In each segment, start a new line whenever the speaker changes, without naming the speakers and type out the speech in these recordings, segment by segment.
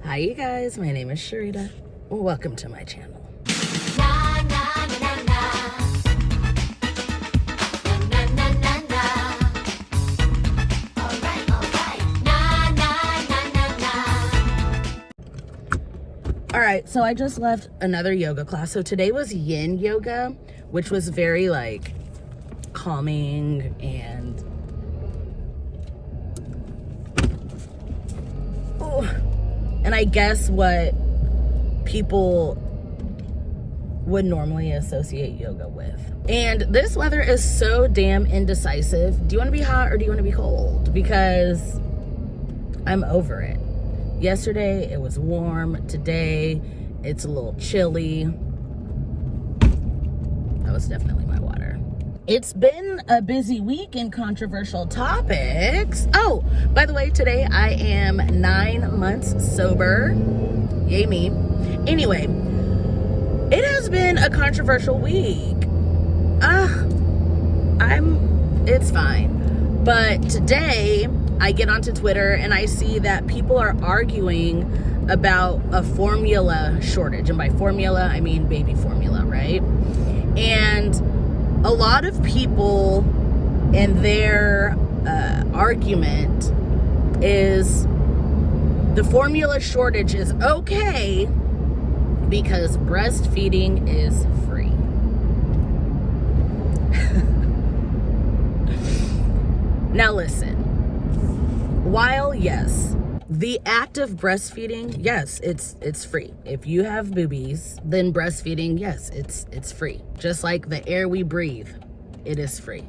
Hi you guys, my name is Cherita. Welcome to my channel. Alright, so I just left another yoga class. So today was yin yoga, which was very like calming and I guess what people would normally associate yoga with. And this weather is so damn indecisive. Do you want to be hot or do you want to be cold? Because I'm over it. Yesterday it was warm. Today it's a little chilly. That was definitely my water. It's been a busy week in controversial topics. Oh, by the way, today I am 9 months sober. Yay me. Anyway, it has been a controversial week. It's fine. But today I get onto Twitter and I see that people are arguing about a formula shortage. And by formula, I mean baby formula, right? And a lot of people in their argument is the formula shortage is okay because breastfeeding is free. Now listen, while yes, the act of breastfeeding, yes, it's free. If you have boobies, then breastfeeding, yes, it's free. Just like the air we breathe, it is free.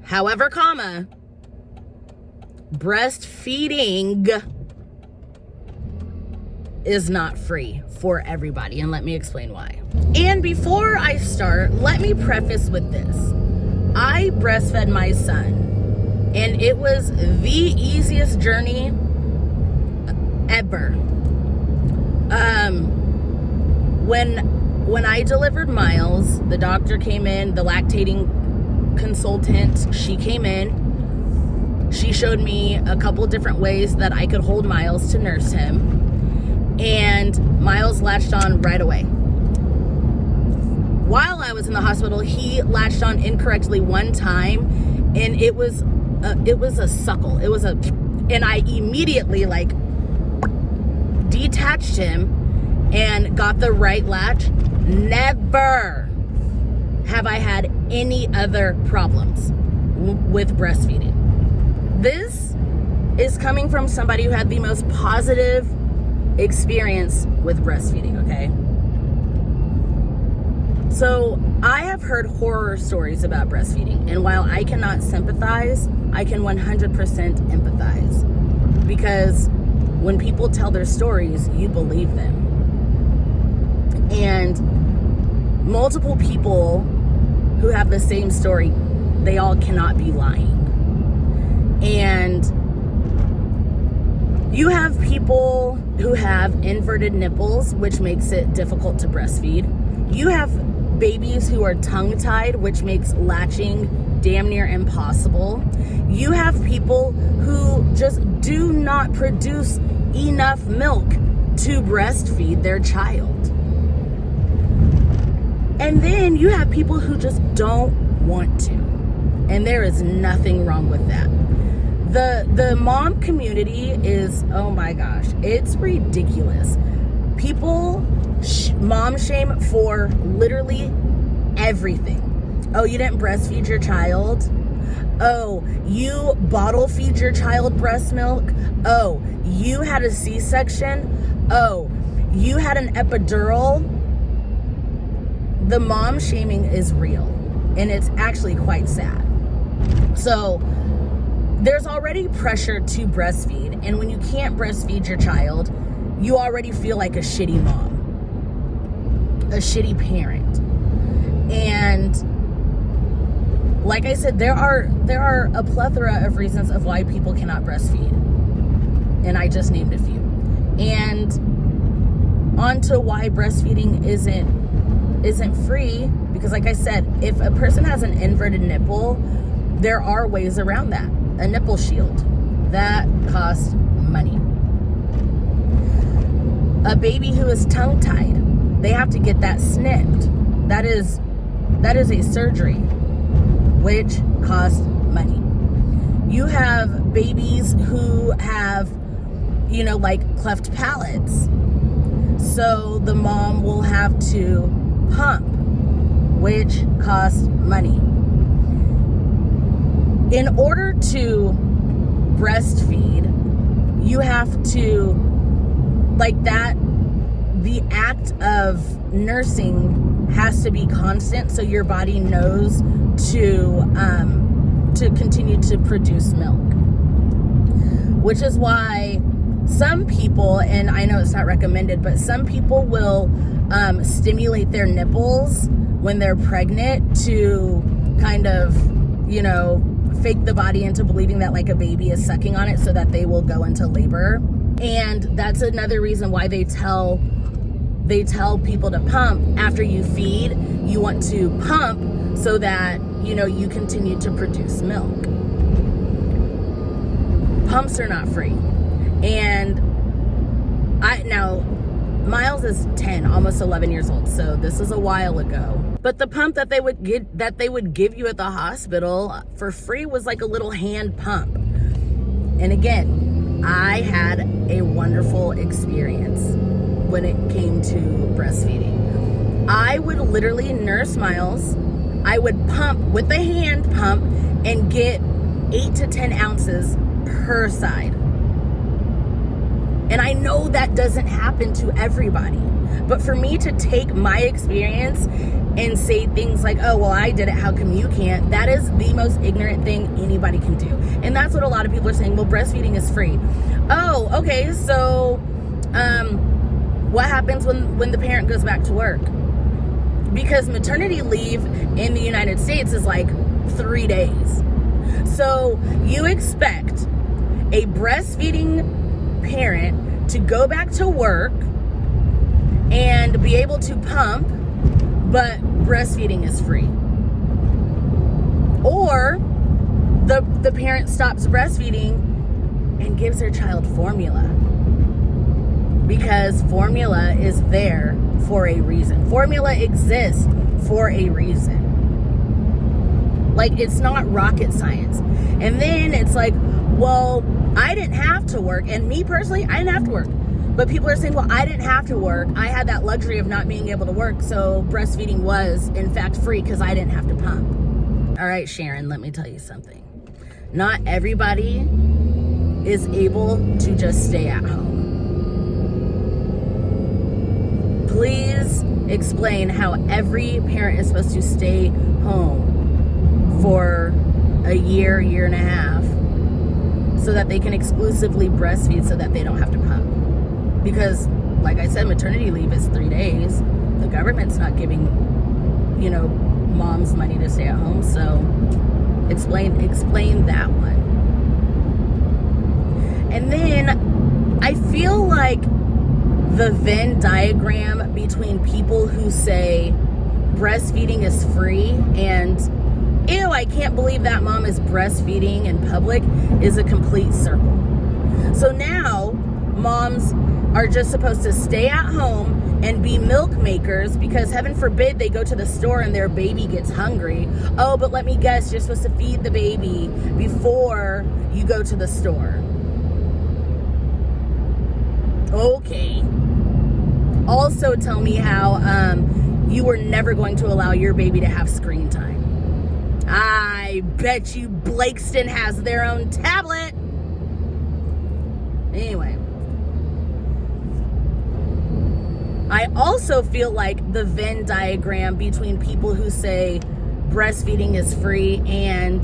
However, breastfeeding is not free for everybody, and let me explain why. And before I start, let me preface with this. I breastfed my son, and it was the easiest journey ever. When I delivered Miles, the doctor came in, the lactating consultant, she came in. She showed me a couple different ways that I could hold Miles to nurse him, and Miles latched on right away. While I was in the hospital, he latched on incorrectly one time, and it was a suckle. And I immediately detached him and got the right latch. Never have I had any other problems with breastfeeding. This is coming from somebody who had the most positive experience with breastfeeding, okay? So I have heard horror stories about breastfeeding, and while I cannot sympathize, I can 100% empathize, because when people tell their stories, you believe them. And multiple people who have the same story, they all cannot be lying. And you have people who have inverted nipples, which makes it difficult to breastfeed. You have babies who are tongue-tied, which makes latching damn near impossible. You have people who just do not produce enough milk to breastfeed their child. And then you have people who just don't want to. And there is nothing wrong with that. The mom community is, oh my gosh, it's ridiculous. People mom shame for literally everything. Oh, you didn't breastfeed your child? Oh, you bottle feed your child breast milk? Oh, you had a C-section? Oh, you had an epidural? The mom shaming is real, and it's actually quite sad. So there's already pressure to breastfeed, and when you can't breastfeed your child, you already feel like a shitty mom, a shitty parent. And like I said, there are a plethora of reasons of why people cannot breastfeed, and I just named a few. And onto why breastfeeding isn't free, because like I said, if a person has an inverted nipple, there are ways around that. A nipple shield, that costs money. A baby who is tongue-tied, they have to get that snipped. That is a surgery, which costs money. You have babies who have, like cleft palates. So the mom will have to pump, which costs money. In order to breastfeed, you have to, the act of nursing has to be constant, so your body knows to continue to produce milk. Which is why some people, and I know it's not recommended, but some people will stimulate their nipples when they're pregnant to kind of, fake the body into believing that like a baby is sucking on it so that they will go into labor. And that's another reason why they tell people to pump after you feed. You want to pump so that, you continue to produce milk. Pumps are not free. And Miles is 10, almost 11 years old, so this is a while ago. But the pump that they would give you at the hospital for free was like a little hand pump. And again, I had a wonderful experience when it came to breastfeeding. I would literally nurse Miles. I would pump with the hand pump and get 8 to 10 ounces per side. And I know that doesn't happen to everybody. But for me to take my experience and say things like, oh, well, I did it, how come you can't? That is the most ignorant thing anybody can do. And that's what a lot of people are saying, well, breastfeeding is free. Oh, okay, so what happens when the parent goes back to work? Because maternity leave in the United States is like 3 days. So you expect a breastfeeding parent to go back to work and be able to pump, but breastfeeding is free. Or the parent stops breastfeeding and gives their child formula, because formula is there for a reason. Formula exists for a reason. Like, it's not rocket science. And then it's like, well, I didn't have to work. And me personally, I didn't have to work. But people are saying, well, I didn't have to work. I had that luxury of not being able to work. So breastfeeding was, in fact, free because I didn't have to pump. All right, Sharon, let me tell you something. Not everybody is able to just stay at home. Please explain how every parent is supposed to stay home for a year and a half so that they can exclusively breastfeed so that they don't have to pump. Because, like I said, maternity leave is 3 days. The government's not giving, moms money to stay at home. So explain that one. And then I feel like the Venn diagram between people who say breastfeeding is free and, ew, I can't believe that mom is breastfeeding in public, is a complete circle. So now moms are just supposed to stay at home and be milk makers because heaven forbid they go to the store and their baby gets hungry. Oh, but let me guess, you're supposed to feed the baby before you go to the store. Okay. Also tell me how you were never going to allow your baby to have screen time. I bet you Blakeston has their own tablet. Anyway. I also feel like the Venn diagram between people who say breastfeeding is free and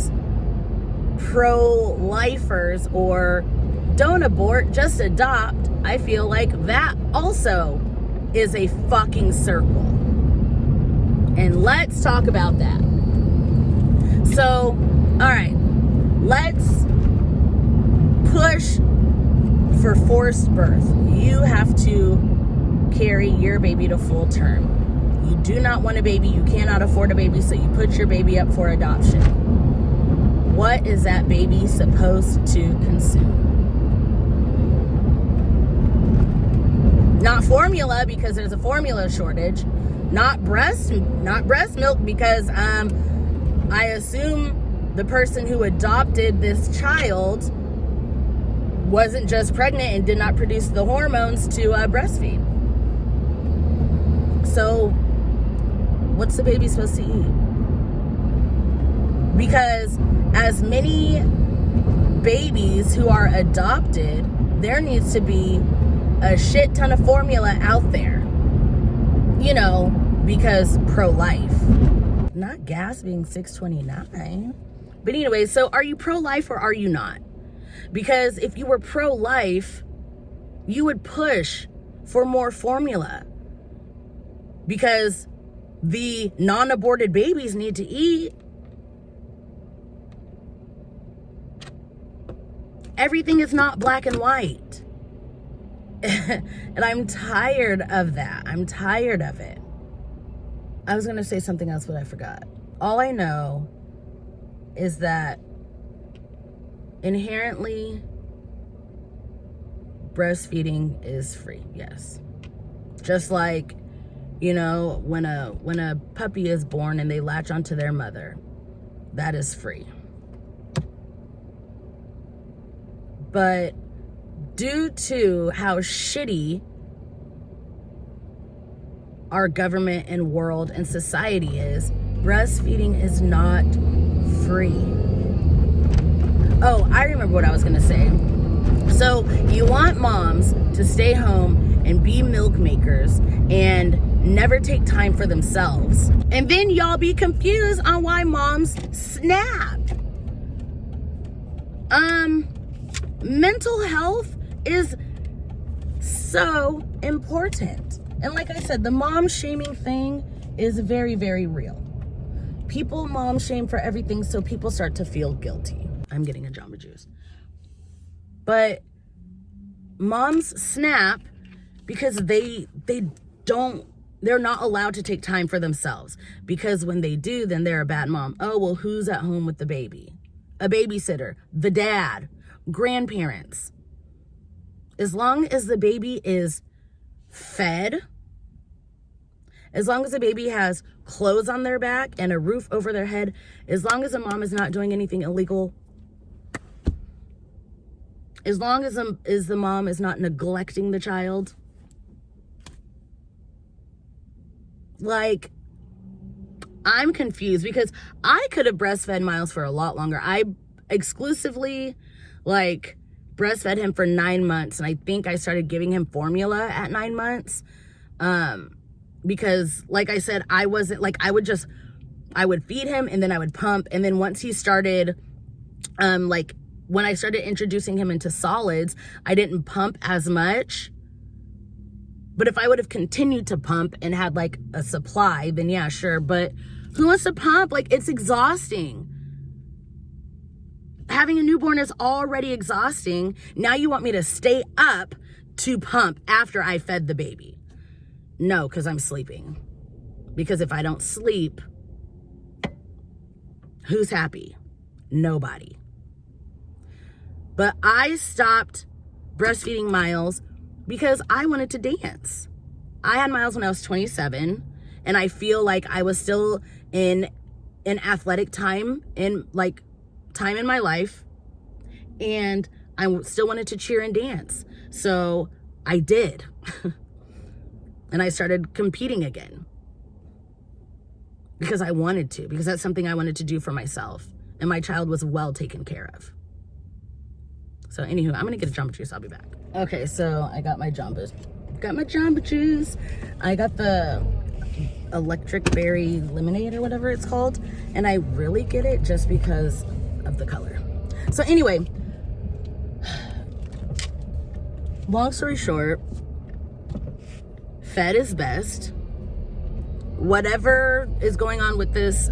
pro-lifers or don't abort, just adopt, I feel like that also is a fucking circle. And let's talk about that. So, all right, let's push for forced birth. You have to carry your baby to full term. You do not want a baby, you cannot afford a baby, so you put your baby up for adoption. What is that baby supposed to consume? Not formula, because there's a formula shortage. Not breast milk, because I assume the person who adopted this child wasn't just pregnant and did not produce the hormones to breastfeed. So what's the baby supposed to eat? Because as many babies who are adopted, there needs to be a shit ton of formula out there, you know, because pro-life. Not gas being $6.29. But anyway, so are you pro-life or are you not? Because if you were pro-life, you would push for more formula, because the non-aborted babies need to eat. Everything is not black and white. And I'm tired of that. I'm tired of it. I was going to say something else, but I forgot. All I know is that inherently breastfeeding is free. Yes. Just like, you know, when a puppy is born and they latch onto their mother, that is free. But due to how shitty our government and world and society is, breastfeeding is not free. Oh, I remember what I was gonna say. So you want moms to stay home and be milk makers and never take time for themselves. And then y'all be confused on why moms snap. Mental health is so important. And like I said, the mom shaming thing is very, very real. People mom shame for everything, so people start to feel guilty. I'm getting a Jamba Juice. But moms snap because they're not allowed to take time for themselves. Because when they do, then they're a bad mom. Oh, well, who's at home with the baby? A babysitter, the dad, grandparents. As long as the baby is fed, as long as the baby has clothes on their back and a roof over their head, as long as the mom is not doing anything illegal, as long as the mom is not neglecting the child, like, I'm confused, because I could have breastfed Miles for a lot longer. I exclusively, like, breastfed him for 9 months, and I think I started giving him formula at 9 months, because, like I said, I wasn't, like, I would feed him, and then I would pump, and then once he started, like, when I started introducing him into solids, I didn't pump as much. But if I would have continued to pump and had, like, a supply, then yeah, sure. But who wants to pump? Like, it's exhausting. Having a newborn is already exhausting. Now you want me to stay up to pump after I fed the baby. No, because I'm sleeping. Because if I don't sleep, who's happy? Nobody. But I stopped breastfeeding Miles because I wanted to dance. I had Miles when I was 27, and I feel like I was still in an athletic time in my life, and I still wanted to cheer and dance. So I did. And I started competing again because I wanted to, because that's something I wanted to do for myself, and my child was well taken care of. So anywho, I'm gonna get a Jamba Juice. I'll be back. Okay, so I got my Jamba Juice. I got the electric berry lemonade or whatever it's called, and I really get it just because of the color. So anyway, long story short, fed is best. Whatever is going on with this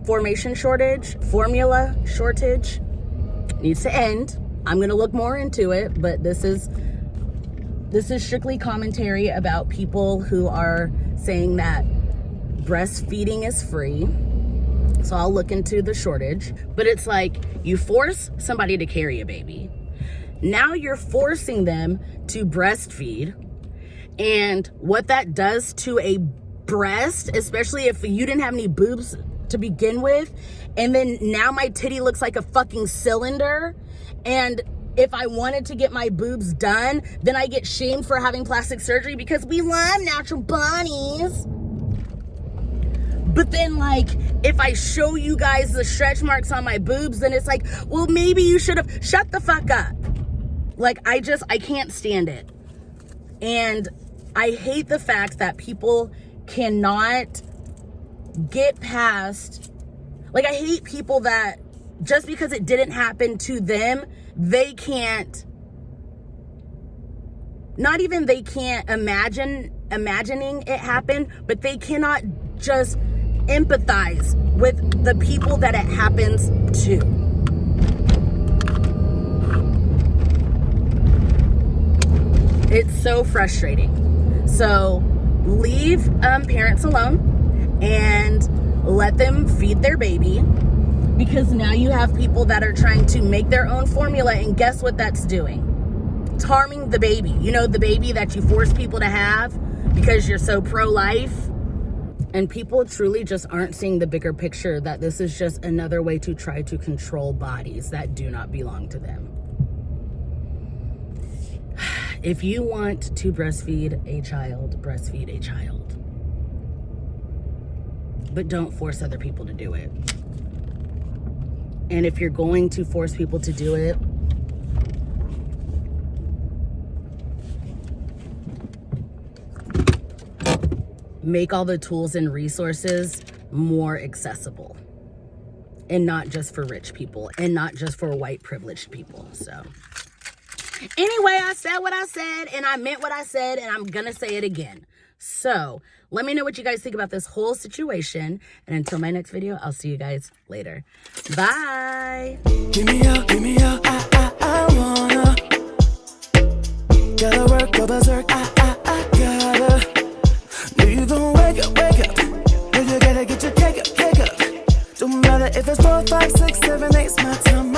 formula shortage needs to end. I'm gonna look more into it, but this is strictly commentary about people who are saying that breastfeeding is free. So I'll look into the shortage. But it's like, you force somebody to carry a baby. Now you're forcing them to breastfeed. And what that does to a breast, especially if you didn't have any boobs to begin with, and then now my titty looks like a fucking cylinder, and if I wanted to get my boobs done, then I get shamed for having plastic surgery because we love natural bodies. But then, like, if I show you guys the stretch marks on my boobs, then it's like, well, maybe you should have shut the fuck up. Like, I can't stand it. And I hate the fact that people cannot get past, like, I hate people that just because it didn't happen to them, they can't imagining it happen, but they cannot just empathize with the people that it happens to. It's so frustrating. So leave parents alone and let them feed their baby, because now you have people that are trying to make their own formula, and guess what that's doing? It's harming the baby. You know, the baby that you force people to have because you're so pro-life. And people truly just aren't seeing the bigger picture, that this is just another way to try to control bodies that do not belong to them. If you want to breastfeed a child, breastfeed a child. But don't force other people to do it. And if you're going to force people to do it, make all the tools and resources more accessible, and not just for rich people, and not just for white privileged people. So anyway, I said what I said, and I meant what I said, and I'm gonna say it again. So let me know what you guys think about this whole situation, and until my next video, I'll see you guys later. Bye.
Give me up, I wanna. Gotta work, go berserk, I gotta. Know you gon' wake up. Know you gotta get your cake up. Don't matter if it's 4, 5, 6, 7, 8, it's my time,